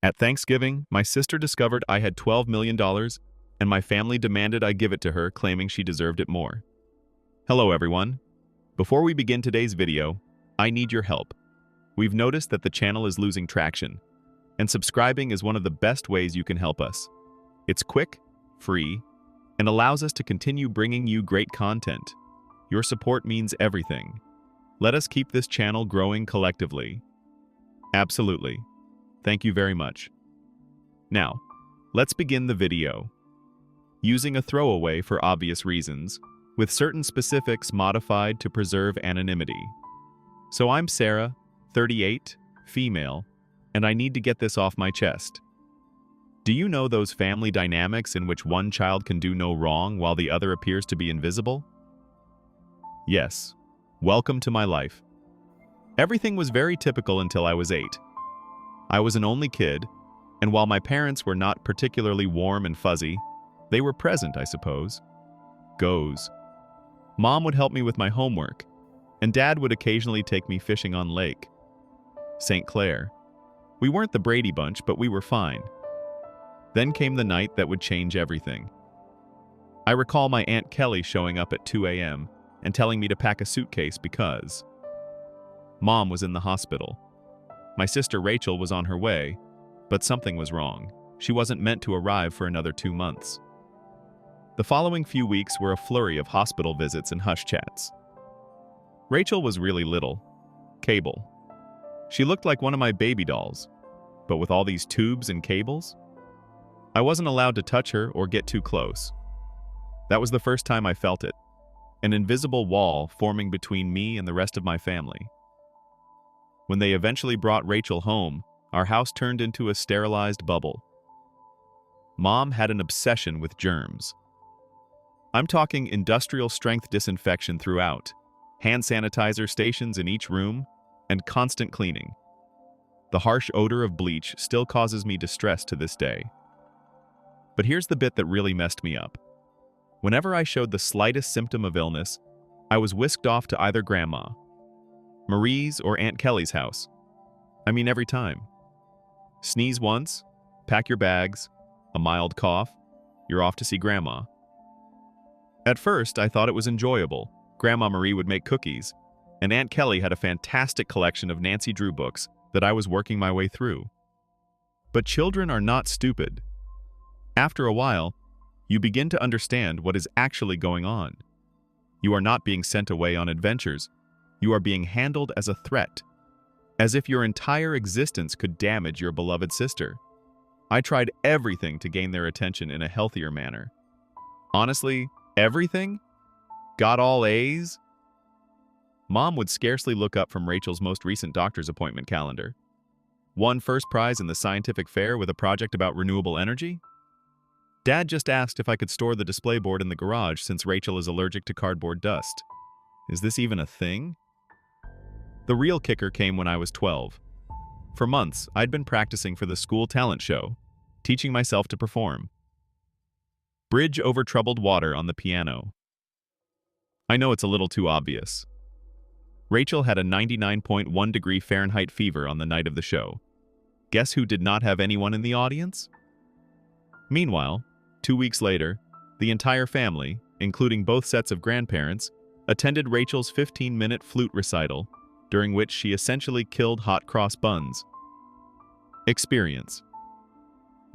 At Thanksgiving, my sister discovered I had $12 million, and my family demanded I give it to her, claiming she deserved it more. Hello everyone. Before we begin today's video, I need your help. We've noticed that the channel is losing traction, and subscribing is one of the best ways you can help us. It's quick, free, and allows us to continue bringing you great content. Your support means everything. Let us keep this channel growing collectively. Absolutely. Thank you very much. Now, let's begin the video. Using a throwaway for obvious reasons, with certain specifics modified to preserve anonymity. So I'm Sarah, 38, female, and I need to get this off my chest. Do you know those family dynamics in which one child can do no wrong while the other appears to be invisible? Yes. Welcome to my life. Everything was very typical until I was 8. I was an only kid, and while my parents were not particularly warm and fuzzy, they were present, I suppose. Mom would help me with my homework, and Dad would occasionally take me fishing on Lake St. Clair. We weren't the Brady Bunch, but we were fine. Then came the night that would change everything. I recall my Aunt Kelly showing up at 2 a.m. and telling me to pack a suitcase because Mom was in the hospital. My sister Rachel was on her way, but something was wrong. She wasn't meant to arrive for another 2 months. The following few weeks were a flurry of hospital visits and hush chats. Rachel was really little. Cable. She looked like one of my baby dolls, but with all these tubes and cables? I wasn't allowed to touch her or get too close. That was the first time I felt it, an invisible wall forming between me and the rest of my family. When they eventually brought Rachel home, our house turned into a sterilized bubble. Mom had an obsession with germs. I'm talking industrial-strength disinfection throughout, hand sanitizer stations in each room, and constant cleaning. The harsh odor of bleach still causes me distress to this day. But here's the bit that really messed me up. Whenever I showed the slightest symptom of illness, I was whisked off to either Grandma Marie's or Aunt Kelly's house. I mean, every time. Sneeze once, pack your bags, a mild cough, you're off to see Grandma. At first, I thought it was enjoyable. Grandma Marie would make cookies, and Aunt Kelly had a fantastic collection of Nancy Drew books that I was working my way through. But children are not stupid. After a while, you begin to understand what is actually going on. You are not being sent away on adventures. You are being handled as a threat, as if your entire existence could damage your beloved sister. I tried everything to gain their attention in a healthier manner. Honestly, everything? Got all A's? Mom would scarcely look up from Rachel's most recent doctor's appointment calendar. Won first prize in the scientific fair with a project about renewable energy? Dad just asked if I could store the display board in the garage since Rachel is allergic to cardboard dust. Is this even a thing? The real kicker came when I was 12. For months, I'd been practicing for the school talent show, teaching myself to perform. Bridge over troubled water on the piano. I know it's a little too obvious. Rachel had a 99.1 degree Fahrenheit fever on the night of the show. Guess who did not have anyone in the audience? Meanwhile, 2 weeks later, the entire family, including both sets of grandparents, attended Rachel's 15-minute flute recital, during which she essentially killed hot cross buns. Experience.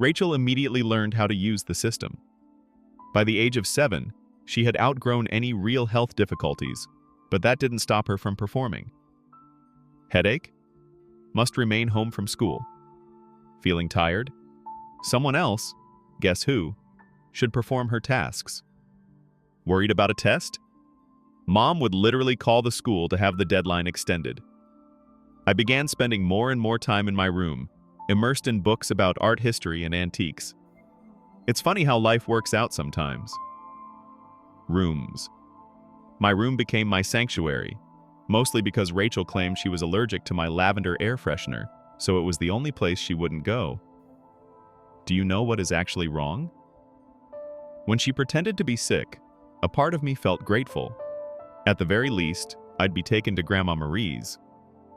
Rachel immediately learned how to use the system. By the age of 7, she had outgrown any real health difficulties, but that didn't stop her from performing. Headache? Must remain home from school. Feeling tired? Someone else, guess who, should perform her tasks. Worried about a test? Mom would literally call the school to have the deadline extended. I began spending more and more time in my room, immersed in books about art history and antiques. It's funny how life works out sometimes. Rooms. My room became my sanctuary, mostly because Rachel claimed she was allergic to my lavender air freshener, so it was the only place she wouldn't go. Do you know what is actually wrong? When she pretended to be sick, a part of me felt grateful. At the very least, I'd be taken to Grandma Marie's,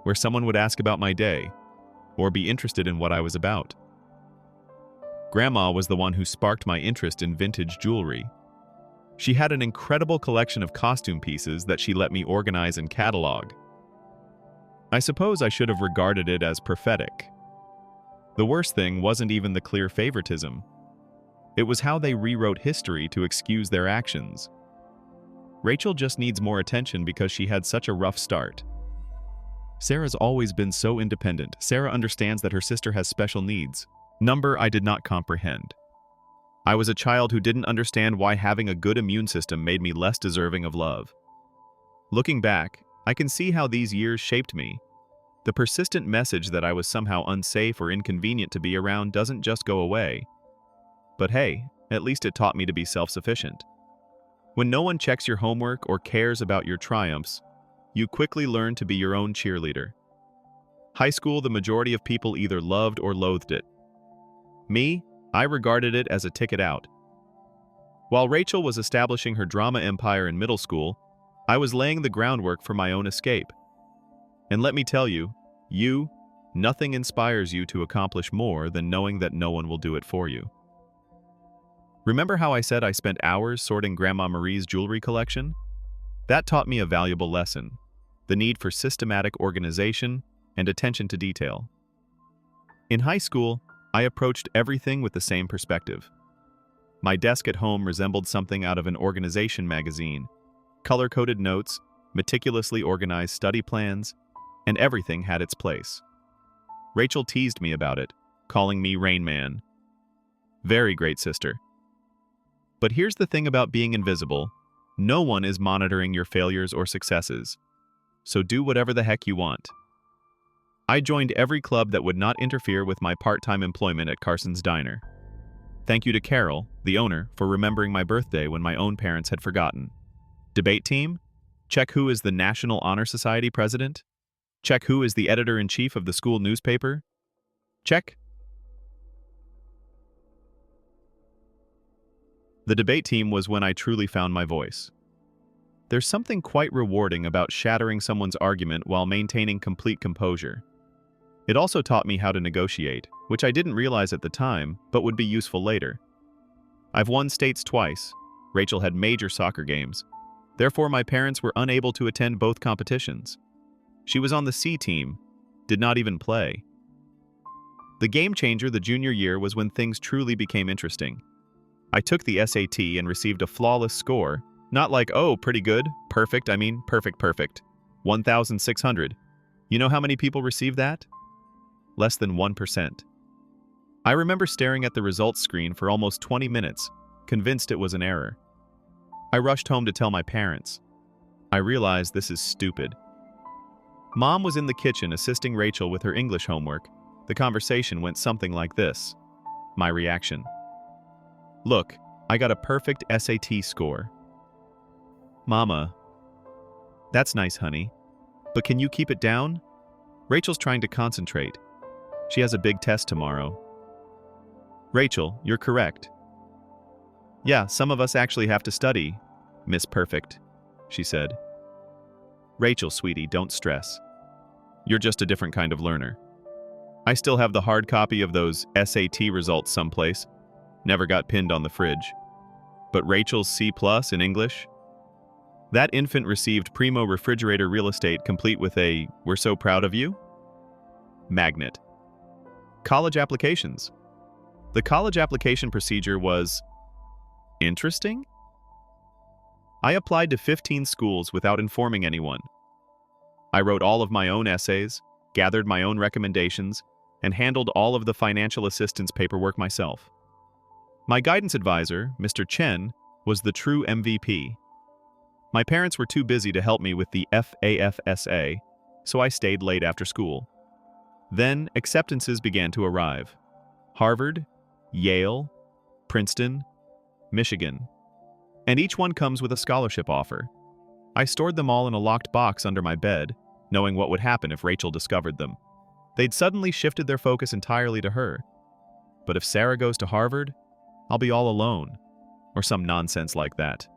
where someone would ask about my day, or be interested in what I was about. Grandma was the one who sparked my interest in vintage jewelry. She had an incredible collection of costume pieces that she let me organize and catalog. I suppose I should have regarded it as prophetic. The worst thing wasn't even the clear favoritism. It was how they rewrote history to excuse their actions. Rachel just needs more attention because she had such a rough start. Sarah's always been so independent. Sarah understands that her sister has special needs. Number I did not comprehend. I was a child who didn't understand why having a good immune system made me less deserving of love. Looking back, I can see how these years shaped me. The persistent message that I was somehow unsafe or inconvenient to be around doesn't just go away. But hey, at least it taught me to be self-sufficient. When no one checks your homework or cares about your triumphs, you quickly learn to be your own cheerleader. High school, the majority of people either loved or loathed it. Me, I regarded it as a ticket out. While Rachel was establishing her drama empire in middle school, I was laying the groundwork for my own escape. And let me tell you, nothing inspires you to accomplish more than knowing that no one will do it for you. Remember how I said I spent hours sorting Grandma Marie's jewelry collection? That taught me a valuable lesson: the need for systematic organization and attention to detail. In high school, I approached everything with the same perspective. My desk at home resembled something out of an organization magazine: color-coded notes, meticulously organized study plans, and everything had its place. Rachel teased me about it, calling me Rain Man. Very great, sister. But here's the thing about being invisible: no one is monitoring your failures or successes. So do whatever the heck you want. I joined every club that would not interfere with my part-time employment at Carson's Diner. Thank you to Carol, the owner, for remembering my birthday when my own parents had forgotten. Debate team? Check who is the National Honor Society president. Check who is the editor-in-chief of the school newspaper. Check. The debate team was when I truly found my voice. There's something quite rewarding about shattering someone's argument while maintaining complete composure. It also taught me how to negotiate, which I didn't realize at the time, but would be useful later. I've won states twice. Rachel had major soccer games. Therefore, my parents were unable to attend both competitions. She was on the C team, did not even play. The game changer the junior year was when things truly became interesting. I took the SAT and received a flawless score, not like, oh, pretty good, perfect, perfect, 1,600. You know how many people receive that? Less than 1%. I remember staring at the results screen for almost 20 minutes, convinced it was an error. I rushed home to tell my parents. I realized this is stupid. Mom was in the kitchen assisting Rachel with her English homework. The conversation went something like this. My reaction: "Look, I got a perfect SAT score." "Mama, that's nice, honey. But can you keep it down? Rachel's trying to concentrate. She has a big test tomorrow." "Rachel, you're correct. Yeah, some of us actually have to study, Miss Perfect," she said. "Rachel, sweetie, don't stress. You're just a different kind of learner. I still have the hard copy of those SAT results someplace. Never got pinned on the fridge. But Rachel's C+ in English? That infant received primo refrigerator real estate complete with a 'we're so proud of you' magnet." College applications. The college application procedure was interesting. I applied to 15 schools without informing anyone. I wrote all of my own essays, gathered my own recommendations, and handled all of the financial assistance paperwork myself. My guidance advisor, Mr. Chen, was the true MVP. My parents were too busy to help me with the FAFSA, so I stayed late after school. Then acceptances began to arrive. Harvard, Yale, Princeton, Michigan. And each one comes with a scholarship offer. I stored them all in a locked box under my bed, knowing what would happen if Rachel discovered them. They'd suddenly shifted their focus entirely to her. But if Sarah goes to Harvard, I'll be all alone, or some nonsense like that.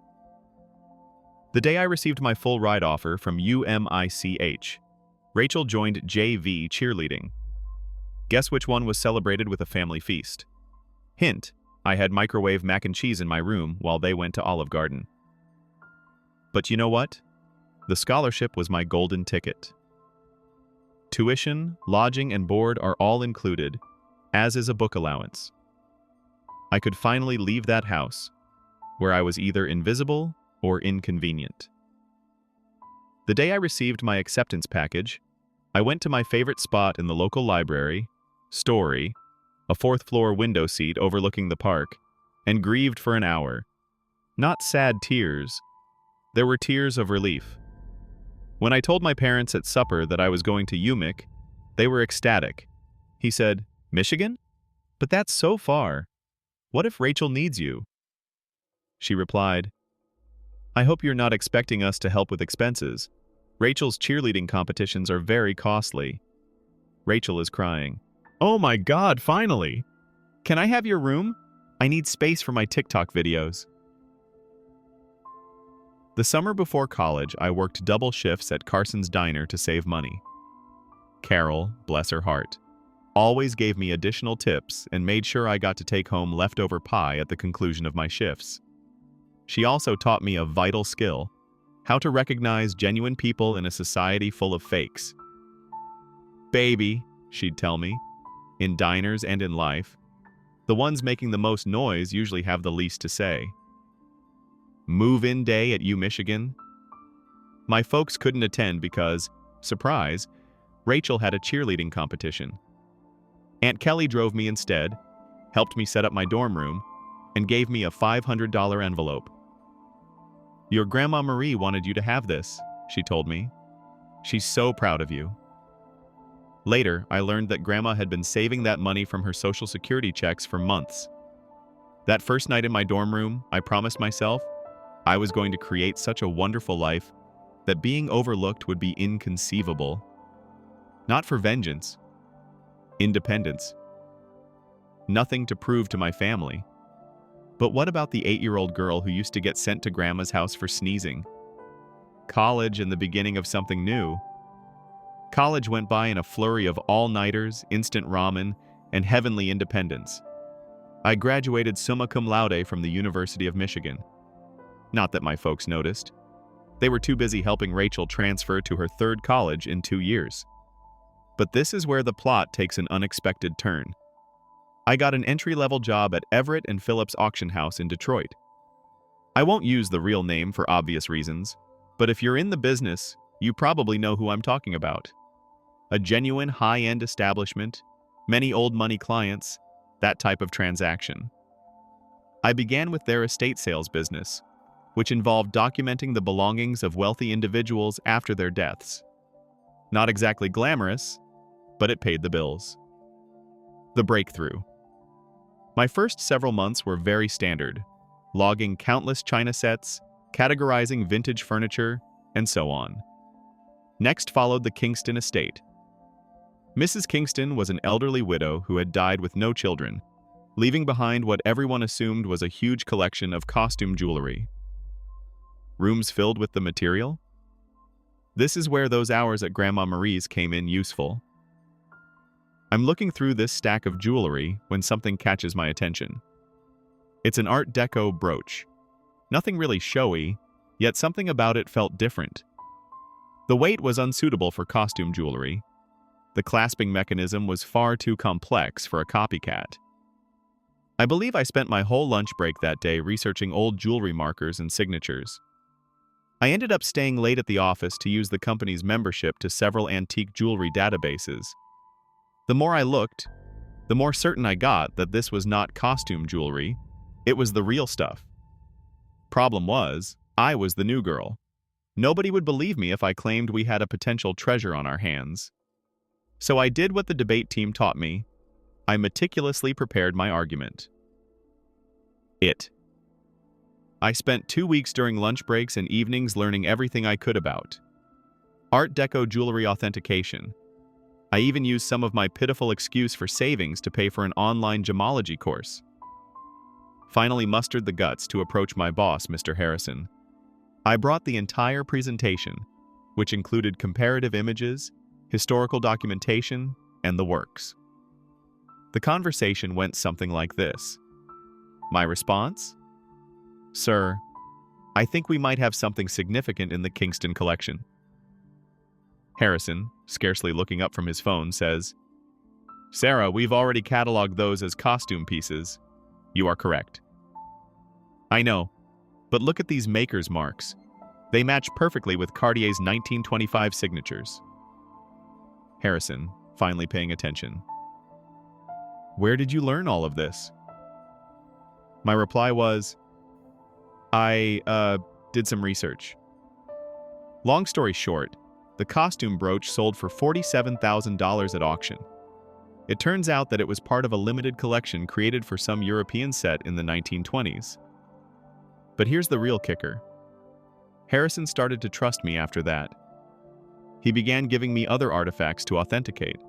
The day I received my full ride offer from UMICH, Rachel joined JV cheerleading. Guess which one was celebrated with a family feast? Hint, I had microwave mac and cheese in my room while they went to Olive Garden. But you know what? The scholarship was my golden ticket. Tuition, lodging, and board are all included, as is a book allowance. I could finally leave that house, where I was either invisible or inconvenient. The day I received my acceptance package, I went to my favorite spot in the local library, Story, a fourth-floor window seat overlooking the park, and grieved for an hour. Not sad tears. There were tears of relief. When I told my parents at supper that I was going to UMich, they were ecstatic. He said, "Michigan? But that's so far. What if Rachel needs you?" She replied, "I hope you're not expecting us to help with expenses. Rachel's cheerleading competitions are very costly." Rachel is crying. "Oh my God, finally! Can I have your room? I need space for my TikTok videos." The summer before college, I worked double shifts at Carson's Diner to save money. Carol, bless her heart, always gave me additional tips and made sure I got to take home leftover pie at the conclusion of my shifts. She also taught me a vital skill: how to recognize genuine people in a society full of fakes. "Baby," she'd tell me, in diners and in life, the ones making the most noise usually have the least to say. Move-in day at UMichigan? My folks couldn't attend because, surprise, Rachel had a cheerleading competition. Aunt Kelly drove me instead, helped me set up my dorm room, and gave me a $500 envelope. "Your Grandma Marie wanted you to have this," she told me. "She's so proud of you." Later, I learned that Grandma had been saving that money from her Social Security checks for months. That first night in my dorm room, I promised myself I was going to create such a wonderful life that being overlooked would be inconceivable. Not for vengeance. Independence. Nothing to prove to my family. But what about the 8-year-old girl who used to get sent to Grandma's house for sneezing? College and the beginning of something new. College went by in a flurry of all-nighters, instant ramen, and heavenly independence. I graduated summa cum laude from the University of Michigan. Not that my folks noticed. They were too busy helping Rachel transfer to her third college in 2 years. But this is where the plot takes an unexpected turn. I got an entry-level job at Everett and Phillips Auction House in Detroit. I won't use the real name for obvious reasons, but if you're in the business, you probably know who I'm talking about. A genuine high-end establishment, many old money clients, that type of transaction. I began with their estate sales business, which involved documenting the belongings of wealthy individuals after their deaths. Not exactly glamorous, but it paid the bills. The breakthrough. My first several months were very standard, logging countless china sets, categorizing vintage furniture, and so on. Next followed the Kingston estate. Mrs. Kingston was an elderly widow who had died with no children, leaving behind what everyone assumed was a huge collection of costume jewelry. Rooms filled with the material? This is where those hours at Grandma Marie's came in useful. I'm looking through this stack of jewelry when something catches my attention. It's an Art Deco brooch. Nothing really showy, yet something about it felt different. The weight was unsuitable for costume jewelry. The clasping mechanism was far too complex for a copycat. I believe I spent my whole lunch break that day researching old jewelry markers and signatures. I ended up staying late at the office to use the company's membership to several antique jewelry databases. The more I looked, the more certain I got that this was not costume jewelry, it was the real stuff. Problem was, I was the new girl. Nobody would believe me if I claimed we had a potential treasure on our hands. So I did what the debate team taught me. I meticulously prepared my argument. I spent 2 weeks during lunch breaks and evenings learning everything I could about Art Deco jewelry authentication. I even used some of my pitiful excuse for savings to pay for an online gemology course. Finally mustered the guts to approach my boss, Mr. Harrison. I brought the entire presentation, which included comparative images, historical documentation, and the works. The conversation went something like this. My response? Sir, I think we might have something significant in the Kingston collection. Harrison, scarcely looking up from his phone, says, Sarah, we've already cataloged those as costume pieces. You are correct. I know, but look at these maker's marks. They match perfectly with Cartier's 1925 signatures. Harrison, finally paying attention. Where did you learn all of this? My reply was, I did some research. Long story short, the costume brooch sold for $47,000 at auction. It turns out that it was part of a limited collection created for some European set in the 1920s. But here's the real kicker. Harrison started to trust me after that. He began giving me other artifacts to authenticate.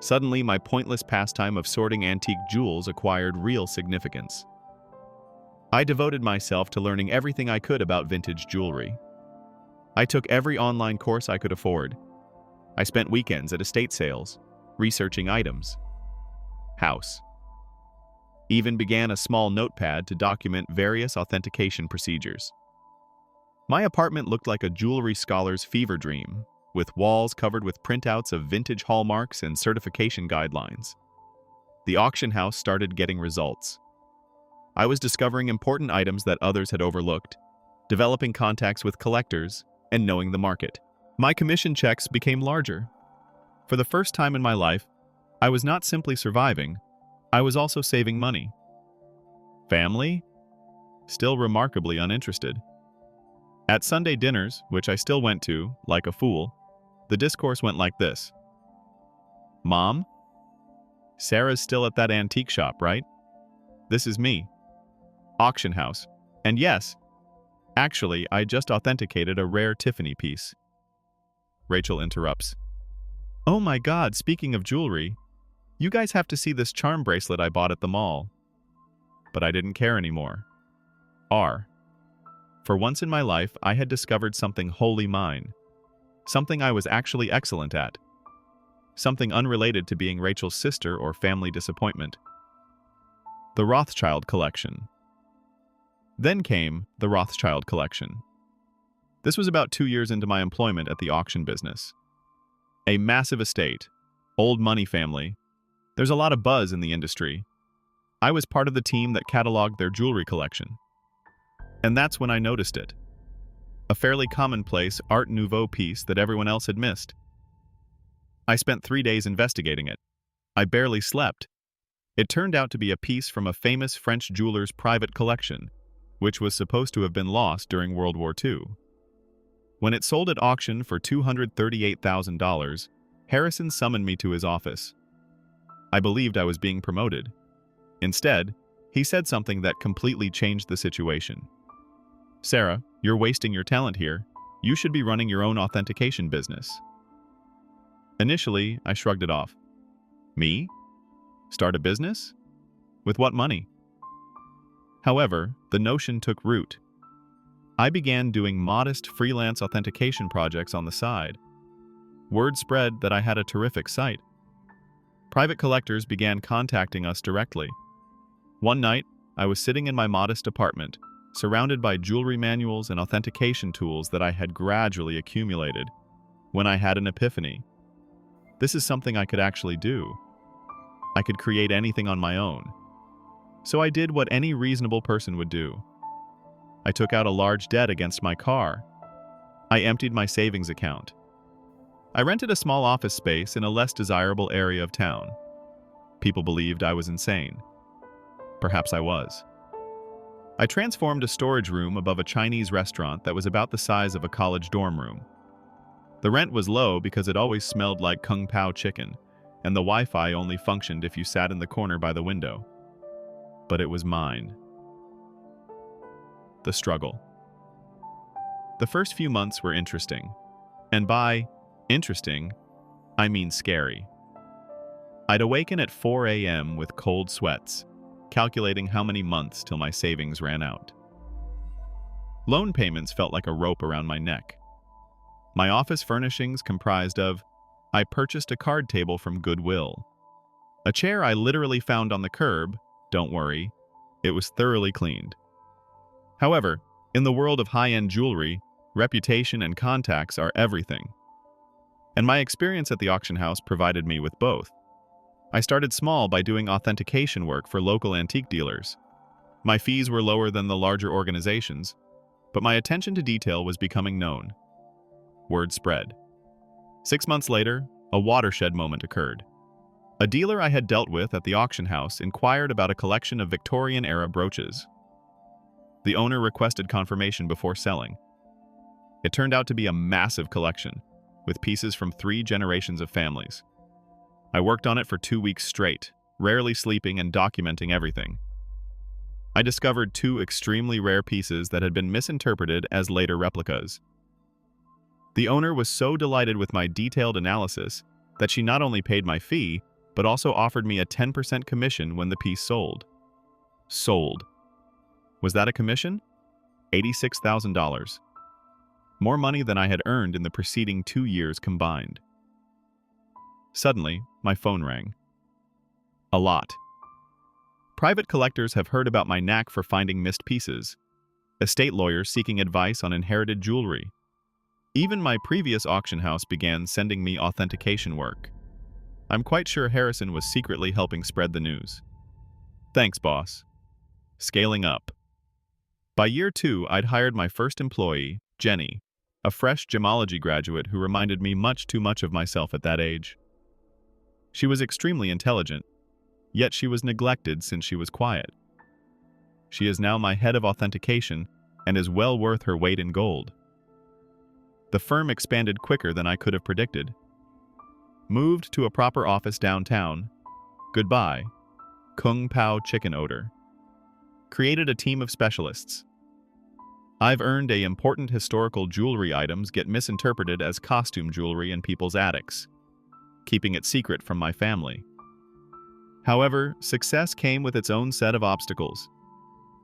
Suddenly, my pointless pastime of sorting antique jewels acquired real significance. I devoted myself to learning everything I could about vintage jewelry. I took every online course I could afford. I spent weekends at estate sales, researching items. House. Even began a small notepad to document various authentication procedures. My apartment looked like a jewelry scholar's fever dream, with walls covered with printouts of vintage hallmarks and certification guidelines. The auction house started getting results. I was discovering important items that others had overlooked, developing contacts with collectors, and knowing the market. My commission checks became larger. For the first time in my life, I was not simply surviving, I was also saving money. Family? Still remarkably uninterested. At Sunday dinners, which I still went to, like a fool, the discourse went like this. Mom? Sarah's still at that antique shop, right? This is me. Auction house. And yes, actually, I just authenticated a rare Tiffany piece. Rachel interrupts. Oh my God, speaking of jewelry, you guys have to see this charm bracelet I bought at the mall. But I didn't care anymore. For once in my life, I had discovered something wholly mine. Something I was actually excellent at. Something unrelated to being Rachel's sister or family disappointment. The Rothschild collection. Then came the Rothschild collection. This was about 2 years into my employment at the auction business. A massive estate, old money family. There's a lot of buzz in the industry. I was part of the team that cataloged their jewelry collection. And that's when I noticed it. A fairly commonplace Art Nouveau piece that everyone else had missed. I spent 3 days investigating it. I barely slept. It turned out to be a piece from a famous French jeweler's private collection, which was supposed to have been lost during World War II. When it sold at auction for $238,000, Harrison summoned me to his office. I believed I was being promoted. Instead, he said something that completely changed the situation. Sarah, you're wasting your talent here. You should be running your own authentication business. Initially, I shrugged it off. Me? Start a business? With what money? However, the notion took root. I began doing modest freelance authentication projects on the side. Word spread that I had a terrific site. Private collectors began contacting us directly. One night, I was sitting in my modest apartment, surrounded by jewelry manuals and authentication tools that I had gradually accumulated, when I had an epiphany. This is something I could actually do. I could create anything on my own. So I did what any reasonable person would do. I took out a large debt against my car. I emptied my savings account. I rented a small office space in a less desirable area of town. People believed I was insane. Perhaps I was. I transformed a storage room above a Chinese restaurant that was about the size of a college dorm room. The rent was low because it always smelled like Kung Pao chicken, and the Wi-Fi only functioned if you sat in the corner by the window. But it was mine. The struggle. The first few months were interesting. And by interesting, I mean scary. I'd awaken at 4 a.m. with cold sweats, calculating how many months till my savings ran out. Loan payments felt like a rope around my neck. My office furnishings comprised of, I purchased a card table from Goodwill. A chair I literally found on the curb, don't worry, it was thoroughly cleaned. However, in the world of high-end jewelry, reputation and contacts are everything. And my experience at the auction house provided me with both. I started small by doing authentication work for local antique dealers. My fees were lower than the larger organizations, but my attention to detail was becoming known. Word spread. 6 months later, a watershed moment occurred. A dealer I had dealt with at the auction house inquired about a collection of Victorian-era brooches. The owner requested confirmation before selling. It turned out to be a massive collection, with pieces from 3 generations of families. I worked on it for 2 weeks straight, rarely sleeping and documenting everything. I discovered 2 extremely rare pieces that had been misinterpreted as later replicas. The owner was so delighted with my detailed analysis that she not only paid my fee, but also offered me a 10% commission when the piece sold. Sold. Was that a commission? $86,000. More money than I had earned in the preceding 2 years combined. Suddenly, my phone rang. A lot. Private collectors have heard about my knack for finding missed pieces. Estate lawyers seeking advice on inherited jewelry. Even my previous auction house began sending me authentication work. I'm quite sure Harrison was secretly helping spread the news. Thanks, boss. Scaling up. By year 2, I'd hired my first employee, Jenny, a fresh gemology graduate who reminded me much too much of myself at that age. She was extremely intelligent, yet she was neglected since she was quiet. She is now my head of authentication and is well worth her weight in gold. The firm expanded quicker than I could have predicted. Moved to a proper office downtown. Goodbye. Kung Pao chicken odor. Created a team of specialists. I've earned important historical jewelry items get misinterpreted as costume jewelry in people's attics, keeping it secret from my family. However, success came with its own set of obstacles.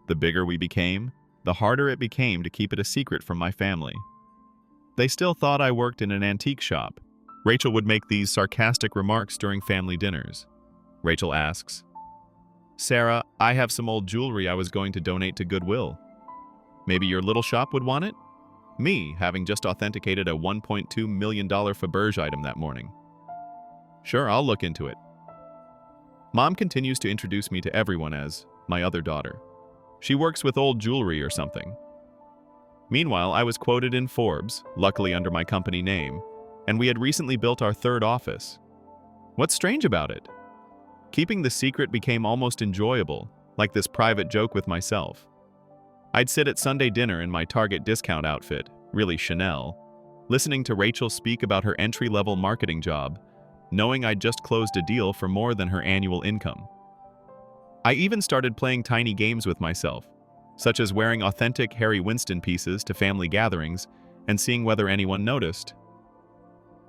The bigger we became, the harder it became to keep it a secret from my family. They still thought I worked in an antique shop. Rachel would make these sarcastic remarks during family dinners. Rachel asks, "Sarah, I have some old jewelry I was going to donate to Goodwill. Maybe your little shop would want it?" Me, having just authenticated a $1.2 million Faberge item that morning. "Sure, I'll look into it." Mom continues to introduce me to everyone as my other daughter. She works with old jewelry or something. Meanwhile, I was quoted in Forbes, luckily under my company name, and we had recently built our 3rd office. What's strange about it? Keeping the secret became almost enjoyable, like this private joke with myself. I'd sit at Sunday dinner in my Target discount outfit, really Chanel, listening to Rachel speak about her entry-level marketing job, knowing I'd just closed a deal for more than her annual income. I even started playing tiny games with myself, such as wearing authentic Harry Winston pieces to family gatherings and seeing whether anyone noticed.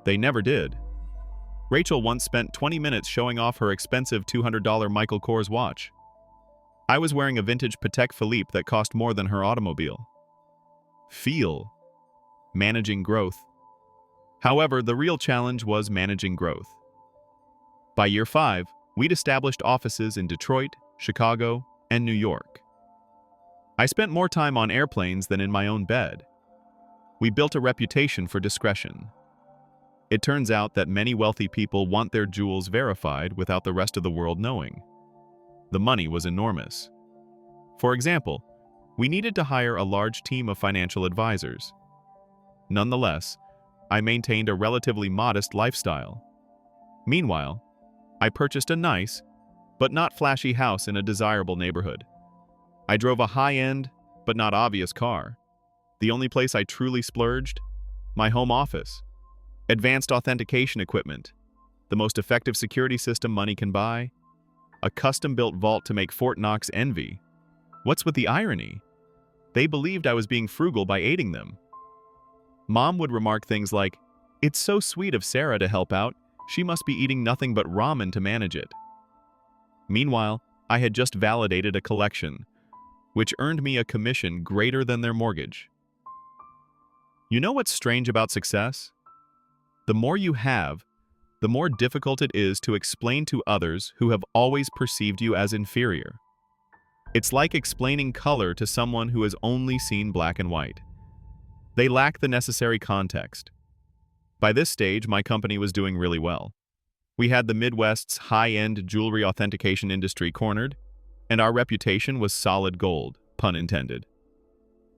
They never did. Rachel once spent 20 minutes showing off her expensive $200 Michael Kors watch. I was wearing a vintage Patek Philippe that cost more than her automobile. Feel. Managing growth. However, the real challenge was managing growth. By year 5, we'd established offices in Detroit, Chicago, and New York. I spent more time on airplanes than in my own bed. We built a reputation for discretion. It turns out that many wealthy people want their jewels verified without the rest of the world knowing. The money was enormous. For example, we needed to hire a large team of financial advisors. Nonetheless, I maintained a relatively modest lifestyle. Meanwhile, I purchased a nice, but not flashy house in a desirable neighborhood. I drove a high-end, but not obvious car. The only place I truly splurged? My home office. Advanced authentication equipment. The most effective security system money can buy. A custom-built vault to make Fort Knox envy. What's with the irony? They believed I was being frugal by aiding them. Mom would remark things like, "It's so sweet of Sarah to help out. She must be eating nothing but ramen to manage it." Meanwhile, I had just validated a collection, which earned me a commission greater than their mortgage. You know what's strange about success? The more you have, the more difficult it is to explain to others who have always perceived you as inferior. It's like explaining color to someone who has only seen black and white. They lack the necessary context. By this stage, my company was doing really well. We had the Midwest's high-end jewelry authentication industry cornered, and our reputation was solid gold, pun intended.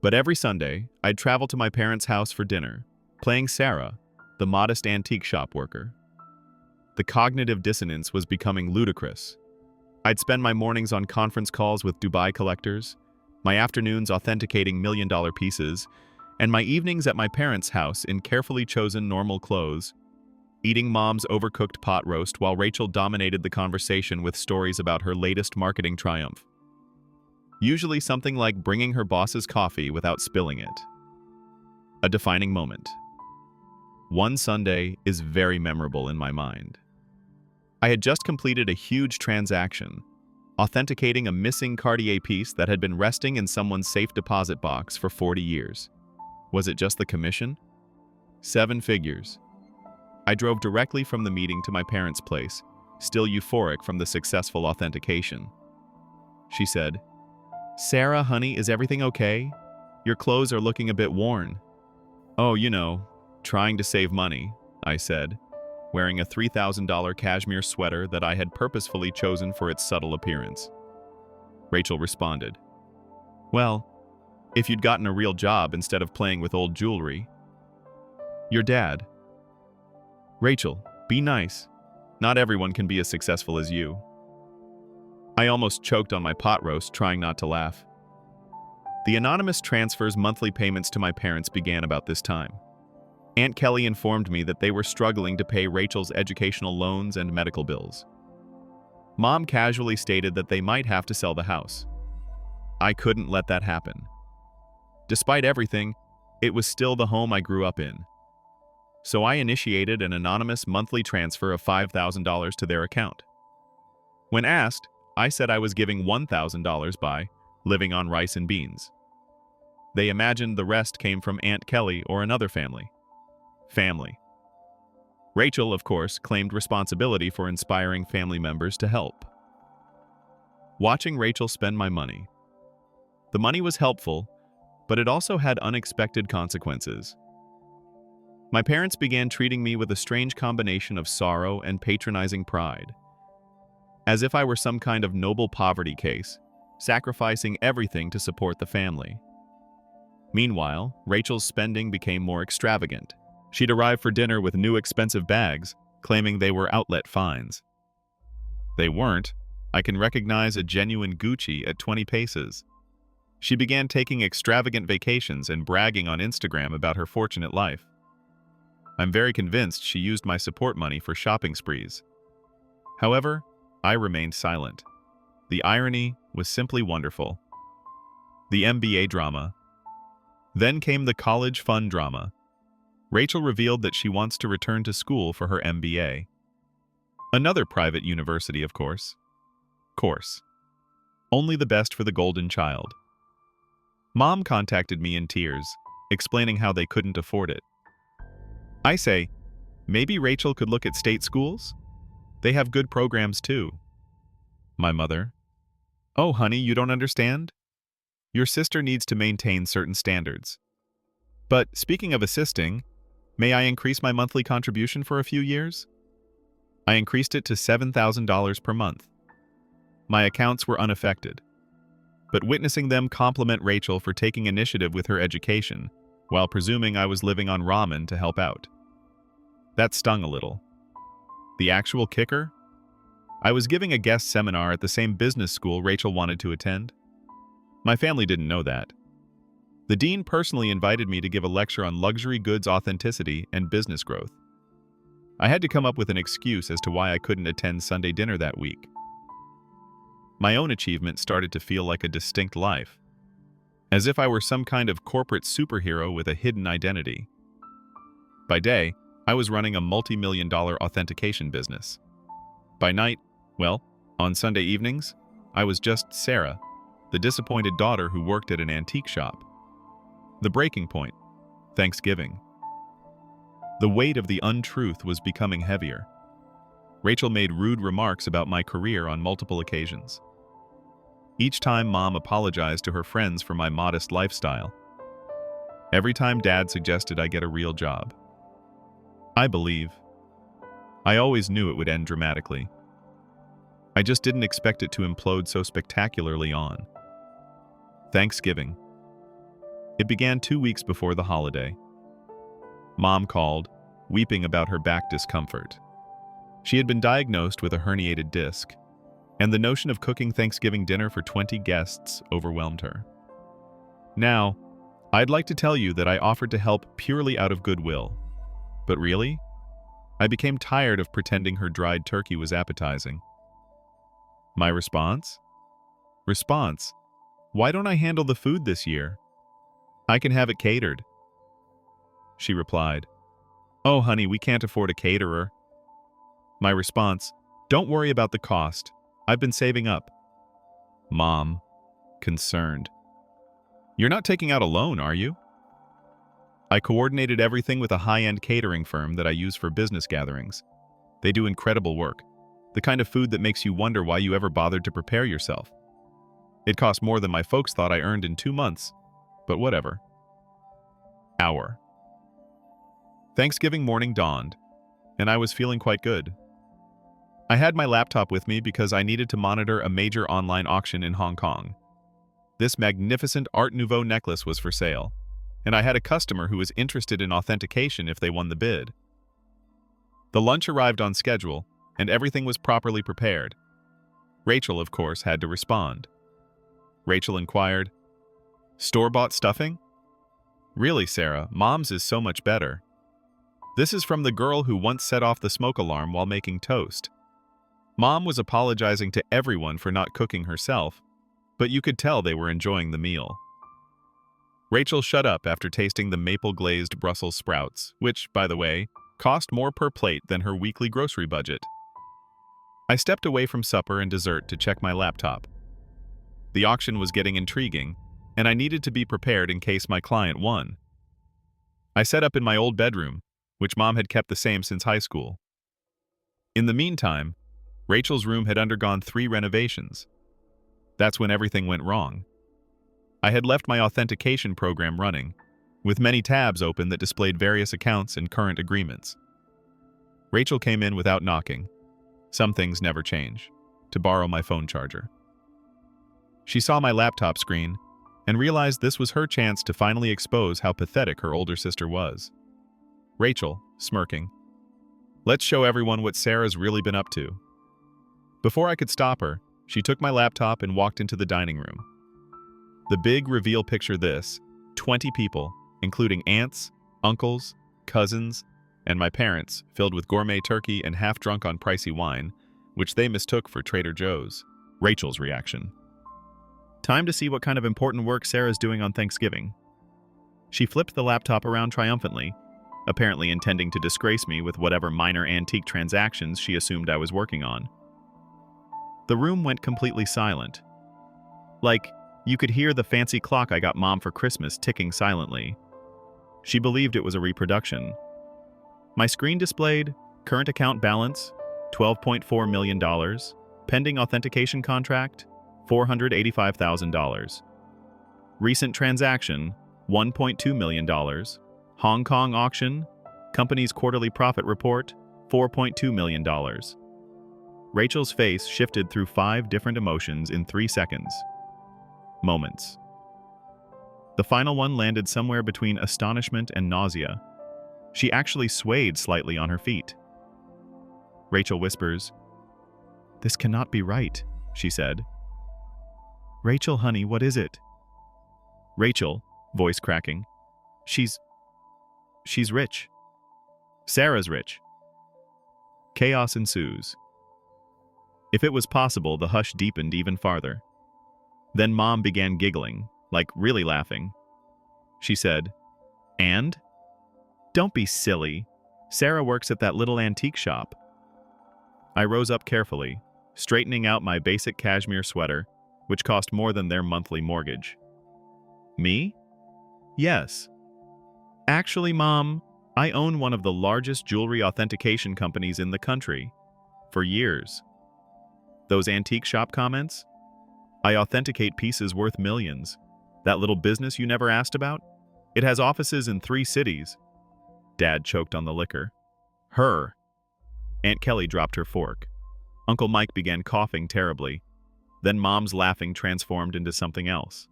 But every Sunday, I'd travel to my parents' house for dinner, playing Sarah, the modest antique shop worker. The cognitive dissonance was becoming ludicrous. I'd spend my mornings on conference calls with Dubai collectors, my afternoons authenticating million-dollar pieces, and my evenings at my parents' house in carefully chosen normal clothes, eating Mom's overcooked pot roast while Rachel dominated the conversation with stories about her latest marketing triumph. Usually something like bringing her boss's coffee without spilling it. A defining moment. One Sunday is very memorable in my mind. I had just completed a huge transaction, authenticating a missing Cartier piece that had been resting in someone's safe deposit box for 40 years. Was it just the commission? 7 figures. I drove directly from the meeting to my parents' place, still euphoric from the successful authentication. She said, "Sarah, honey, is everything okay? Your clothes are looking a bit worn." "Oh, trying to save money," I said, wearing a $3,000 cashmere sweater that I had purposefully chosen for its subtle appearance. Rachel responded, "Well, if you'd gotten a real job instead of playing with old jewelry." "Your dad." "Rachel, be nice. Not everyone can be as successful as you." I almost choked on my pot roast, trying not to laugh. The anonymous transfers monthly payments to my parents began about this time. Aunt Kelly informed me that they were struggling to pay Rachel's educational loans and medical bills. Mom casually stated that they might have to sell the house. I couldn't let that happen. Despite everything, it was still the home I grew up in. So I initiated an anonymous monthly transfer of $5,000 to their account. When asked, I said I was giving $1,000 by living on rice and beans. They imagined the rest came from Aunt Kelly or another family. Rachel, of course, claimed responsibility for inspiring family members to help. Watching Rachel spend my money. The money was helpful, but it also had unexpected consequences. My parents began treating me with a strange combination of sorrow and patronizing pride, as if I were some kind of noble poverty case, sacrificing everything to support the family. Meanwhile, Rachel's spending became more extravagant. She'd arrive for dinner with new expensive bags, claiming they were outlet finds. They weren't. I can recognize a genuine Gucci at 20 paces. She began taking extravagant vacations and bragging on Instagram about her fortunate life. I'm very convinced she used my support money for shopping sprees. However, I remained silent. The irony was simply wonderful. The MBA drama. Then came the college fund drama. Rachel revealed that she wants to return to school for her MBA. Another private university, of course. Only the best for the golden child. Mom contacted me in tears, explaining how they couldn't afford it. I say, maybe Rachel could look at state schools? They have good programs too. My mother, "Oh, honey, you don't understand? Your sister needs to maintain certain standards. But speaking of assisting, may I increase my monthly contribution for a few years?" I increased it to $7,000 per month. My accounts were unaffected, but witnessing them compliment Rachel for taking initiative with her education, while presuming I was living on ramen to help out. That stung a little. The actual kicker? I was giving a guest seminar at the same business school Rachel wanted to attend. My family didn't know that. The dean personally invited me to give a lecture on luxury goods authenticity and business growth. I had to come up with an excuse as to why I couldn't attend Sunday dinner that week. My own achievement started to feel like a distinct life, as if I were some kind of corporate superhero with a hidden identity. By day, I was running a multi-million-dollar authentication business. By night, on Sunday evenings, I was just Sarah, the disappointed daughter who worked at an antique shop. The breaking point: Thanksgiving. The weight of the untruth was becoming heavier. Rachel made rude remarks about my career on multiple occasions. Each time Mom apologized to her friends for my modest lifestyle. Every time Dad suggested I get a real job. I believe. I always knew it would end dramatically. I just didn't expect it to implode so spectacularly on Thanksgiving. It began 2 weeks before the holiday. Mom called, weeping about her back discomfort. She had been diagnosed with a herniated disc, and the notion of cooking Thanksgiving dinner for 20 guests overwhelmed her. Now, I'd like to tell you that I offered to help purely out of goodwill. But really? I became tired of pretending her dried turkey was appetizing. My response? Why don't I handle the food this year? I can have it catered. She replied, oh honey, we can't afford a caterer. My response, don't worry about the cost. I've been saving up. Mom, concerned. You're not taking out a loan, are you? I coordinated everything with a high-end catering firm that I use for business gatherings. They do incredible work, the kind of food that makes you wonder why you ever bothered to prepare yourself. It cost more than my folks thought I earned in 2 months, but whatever. Hour. Thanksgiving morning dawned, and I was feeling quite good. I had my laptop with me because I needed to monitor a major online auction in Hong Kong. This magnificent Art Nouveau necklace was for sale, and I had a customer who was interested in authentication if they won the bid. The lunch arrived on schedule, and everything was properly prepared. Rachel, of course, had to respond. Rachel inquired, store-bought stuffing? Really, Sarah, Mom's is so much better. This is from the girl who once set off the smoke alarm while making toast. Mom was apologizing to everyone for not cooking herself, but you could tell they were enjoying the meal. Rachel shut up after tasting the maple-glazed Brussels sprouts, which, by the way, cost more per plate than her weekly grocery budget. I stepped away from supper and dessert to check my laptop. The auction was getting intriguing, and I needed to be prepared in case my client won. I set up in my old bedroom, which Mom had kept the same since high school. In the meantime, Rachel's room had undergone 3 renovations. That's when everything went wrong. I had left my authentication program running, with many tabs open that displayed various accounts and current agreements. Rachel came in without knocking. Some things never change, to borrow my phone charger. She saw my laptop screen and realized this was her chance to finally expose how pathetic her older sister was. Rachel, smirking, let's show everyone what Sarah's really been up to. Before I could stop her, she took my laptop and walked into the dining room. The big reveal picture this, 20 people, including aunts, uncles, cousins, and my parents, filled with gourmet turkey and half drunk on pricey wine, which they mistook for Trader Joe's. Rachel's reaction. Time to see what kind of important work Sarah's doing on Thanksgiving. She flipped the laptop around triumphantly, apparently intending to disgrace me with whatever minor antique transactions she assumed I was working on. The room went completely silent. Like, you could hear the fancy clock I got Mom for Christmas ticking silently. She believed it was a reproduction. My screen displayed current account balance, $12.4 million, pending authentication contract, $485,000. Recent transaction, $1.2 million. Hong Kong auction, company's quarterly profit report, $4.2 million. Rachel's face shifted through 5 different emotions in 3 seconds. Moments. The final one landed somewhere between astonishment and nausea. She actually swayed slightly on her feet. Rachel whispers, "This cannot be right," she said. "Rachel, honey, what is it?" Rachel, voice cracking, She's rich. Sarah's rich." Chaos ensues. If it was possible, the hush deepened even farther. Then Mom began giggling, like really laughing. She said, "And? Don't be silly. Sarah works at that little antique shop." I rose up carefully, straightening out my basic cashmere sweater, which cost more than their monthly mortgage. "Me? Yes. Actually, Mom, I own one of the largest jewelry authentication companies in the country. For years. Those antique shop comments? I authenticate pieces worth millions. That little business you never asked about? It has offices in 3 cities. Dad choked on the liquor. Her. Aunt Kelly dropped her fork. Uncle Mike began coughing terribly. Then Mom's laughing transformed into something else.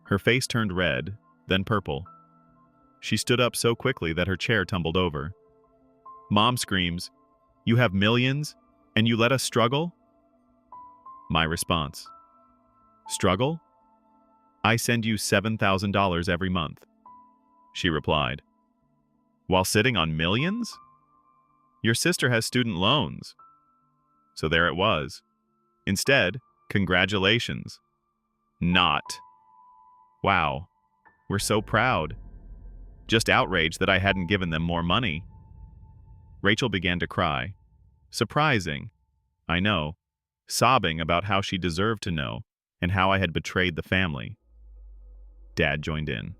Her face turned red, then purple. She stood up so quickly that her chair tumbled over. Mom screams, "You have millions, and you let us struggle?" My response, "Struggle? I send you $7,000 every month." She replied, "While sitting on millions? Your sister has student loans." So there it was. Instead, congratulations. Not. Wow, we're so proud. Just outraged that I hadn't given them more money. Rachel began to cry. Surprising, I know, sobbing about how she deserved to know and how I had betrayed the family. Dad joined in.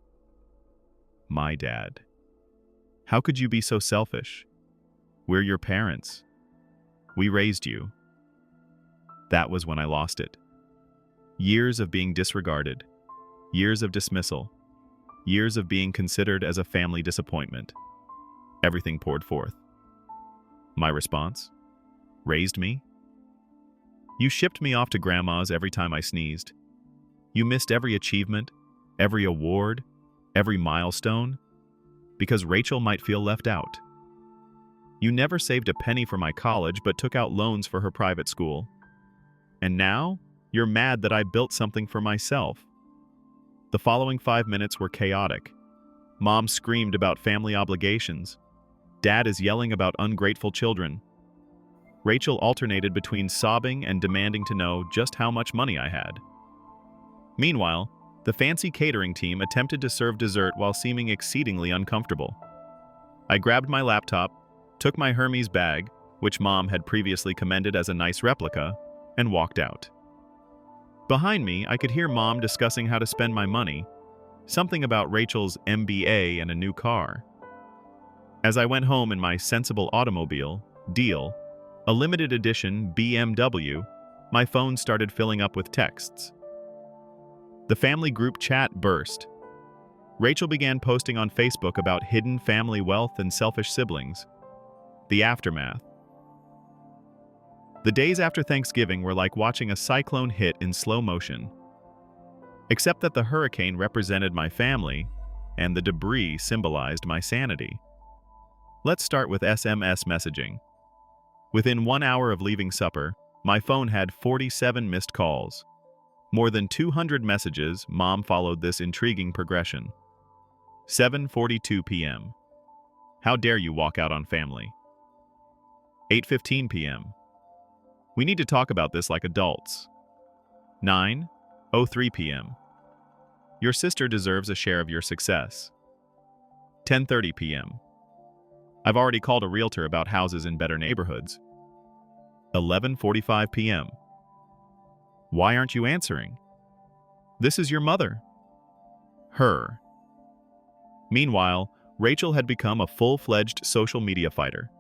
My dad. How could you be so selfish? We're your parents. We raised you. That was when I lost it. Years of being disregarded. Years of dismissal. Years of being considered as a family disappointment. Everything poured forth. My response? Raised me? You shipped me off to grandma's every time I sneezed. You missed every achievement, every award, every milestone, because Rachel might feel left out. You never saved a penny for my college but took out loans for her private school. And now, you're mad that I built something for myself. The following 5 minutes were chaotic. Mom screamed about family obligations. Dad is yelling about ungrateful children. Rachel alternated between sobbing and demanding to know just how much money I had. Meanwhile, the fancy catering team attempted to serve dessert while seeming exceedingly uncomfortable. I grabbed my laptop, took my Hermes bag, which Mom had previously commended as a nice replica, and walked out. Behind me, I could hear Mom discussing how to spend my money, something about Rachel's MBA and a new car. As I went home in my sensible automobile, Deal, a limited edition BMW, my phone started filling up with texts. The family group chat burst. Rachel began posting on Facebook about hidden family wealth and selfish siblings. The aftermath. The days after Thanksgiving were like watching a cyclone hit in slow motion. Except that the hurricane represented my family, and the debris symbolized my sanity. Let's start with SMS messaging. Within 1 hour of leaving supper, my phone had 47 missed calls. More than 200 messages. Mom followed this intriguing progression. 7:42 p.m. How dare you walk out on family? 8:15 p.m. We need to talk about this like adults. 9:03 p.m. Your sister deserves a share of your success. 10:30 p.m. I've already called a realtor about houses in better neighborhoods. 11:45 p.m. Why aren't you answering? This is your mother. Her. Meanwhile, Rachel had become a full-fledged social media fighter.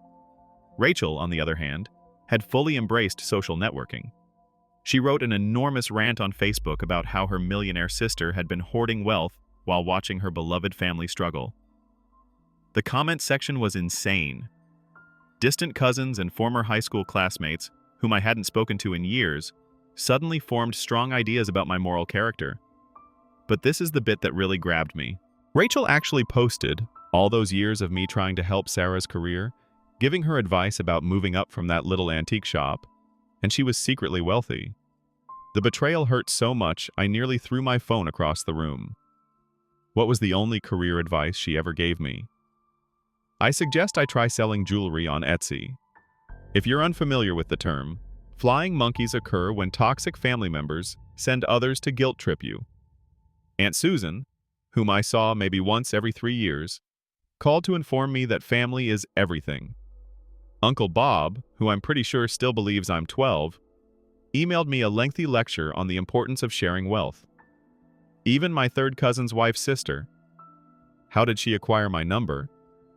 Rachel, on the other hand, had fully embraced social networking. She wrote an enormous rant on Facebook about how her millionaire sister had been hoarding wealth while watching her beloved family struggle. The comment section was insane. Distant cousins and former high school classmates, whom I hadn't spoken to in years, suddenly formed strong ideas about my moral character. But this is the bit that really grabbed me. Rachel actually posted all those years of me trying to help Sarah's career, giving her advice about moving up from that little antique shop, and she was secretly wealthy. The betrayal hurt so much, I nearly threw my phone across the room. What was the only career advice she ever gave me? I suggest I try selling jewelry on Etsy. If you're unfamiliar with the term, flying monkeys occur when toxic family members send others to guilt trip you. Aunt Susan, whom I saw maybe once every 3 years, called to inform me that family is everything. Uncle Bob, who I'm pretty sure still believes I'm 12, emailed me a lengthy lecture on the importance of sharing wealth. Even my third cousin's wife's sister, how did she acquire my number,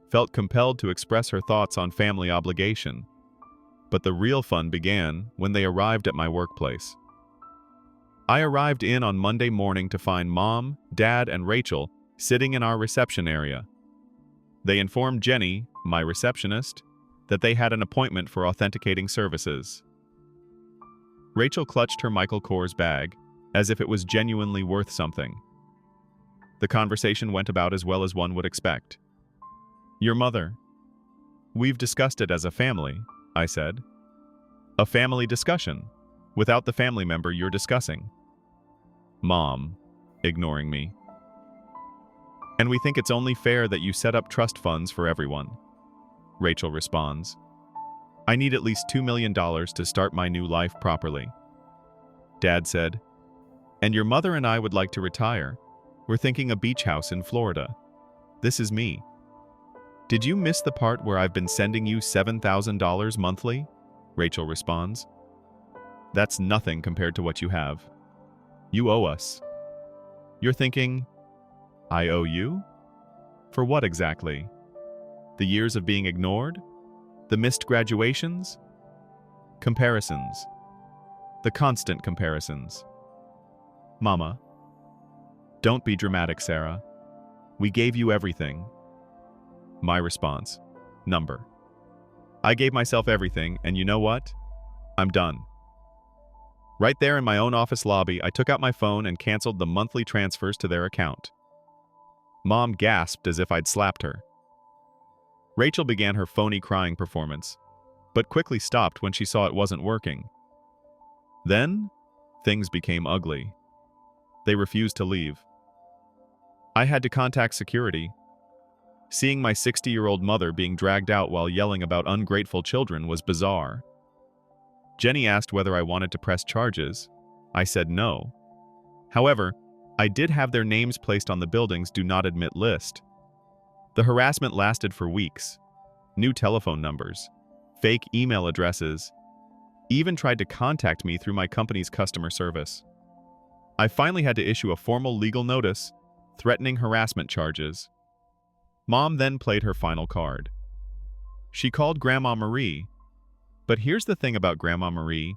felt compelled to express her thoughts on family obligation. But the real fun began when they arrived at my workplace. I arrived in on Monday morning to find Mom, Dad, and Rachel sitting in our reception area. They informed Jenny, my receptionist, that they had an appointment for authenticating services. Rachel clutched her Michael Kors bag, as if it was genuinely worth something. The conversation went about as well as one would expect. "Your mother. We've discussed it as a family," I said. "A family discussion, without the family member you're discussing." Mom, ignoring me. "And we think it's only fair that you set up trust funds for everyone," Rachel responds. "I need at least $2 million to start my new life properly." Dad said, "And your mother and I would like to retire. We're thinking a beach house in Florida. This is me." "Did you miss the part where I've been sending you $7,000 monthly?" Rachel responds. "That's nothing compared to what you have. You owe us." You're thinking, I owe you? For what exactly? The years of being ignored? The missed graduations? Comparisons. The constant comparisons. Mama. Don't be dramatic, Sarah. We gave you everything. My response. Number. I gave myself everything, and you know what? I'm done. Right there in my own office lobby, I took out my phone and canceled the monthly transfers to their account. Mom gasped as if I'd slapped her. Rachel began her phony crying performance, but quickly stopped when she saw it wasn't working. Then, things became ugly. They refused to leave. I had to contact security. Seeing my 60-year-old mother being dragged out while yelling about ungrateful children was bizarre. Jenny asked whether I wanted to press charges. I said no. However, I did have their names placed on the building's do not admit list. The harassment lasted for weeks. New telephone numbers, fake email addresses, even tried to contact me through my company's customer service. I finally had to issue a formal legal notice threatening harassment charges. Mom then played her final card. She called Grandma Marie. But here's the thing about Grandma Marie.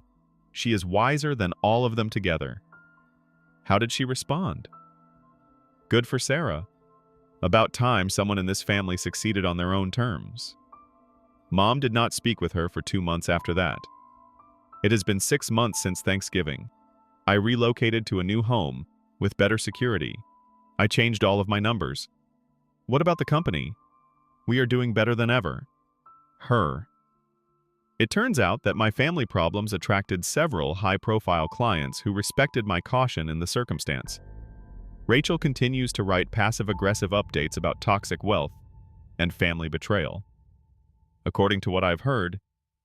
She is wiser than all of them together. How did she respond? Good for Sarah. About time someone in this family succeeded on their own terms. Mom did not speak with her for 2 months after that. It has been 6 months since Thanksgiving. I relocated to a new home with better security. I changed all of my numbers. What about the company? We are doing better than ever. Her. It turns out that my family problems attracted several high-profile clients who respected my caution in the circumstance. Rachel continues to write passive-aggressive updates about toxic wealth and family betrayal. According to what I've heard,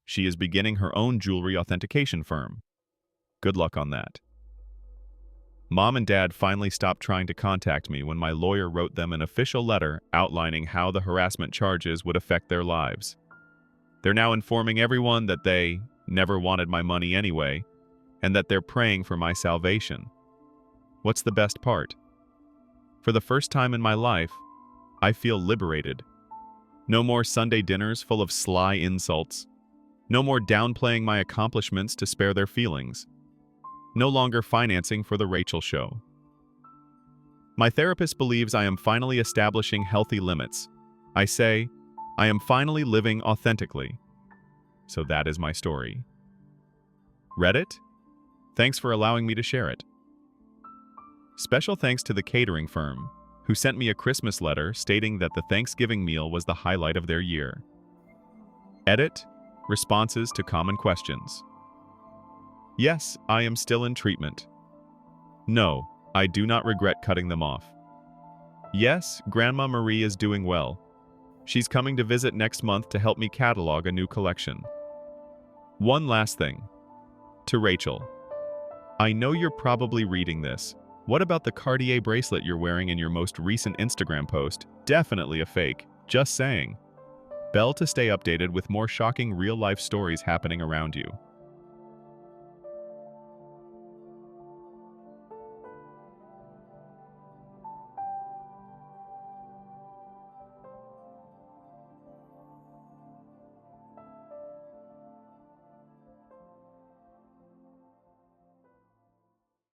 she is beginning her own jewelry authentication firm. Good luck on that. Mom and Dad finally stopped trying to contact me when my lawyer wrote them an official letter outlining how the harassment charges would affect their lives. They're now informing everyone that they never wanted my money anyway, and that they're praying for my salvation. What's the best part? For the first time in my life, I feel liberated. No more Sunday dinners full of sly insults. No more downplaying my accomplishments to spare their feelings. No longer financing for the Rachel show. My therapist believes I am finally establishing healthy limits. I say, I am finally living authentically. So that is my story. Reddit? Thanks for allowing me to share it. Special thanks to the catering firm, who sent me a Christmas letter stating that the Thanksgiving meal was the highlight of their year. Edit, responses to common questions. Yes, I am still in treatment. No, I do not regret cutting them off. Yes, Grandma Marie is doing well. She's coming to visit next month to help me catalog a new collection. One last thing. To Rachel. I know you're probably reading this. What about the Cartier bracelet you're wearing in your most recent Instagram post? Definitely a fake. Just saying. Bell to stay updated with more shocking real-life stories happening around you.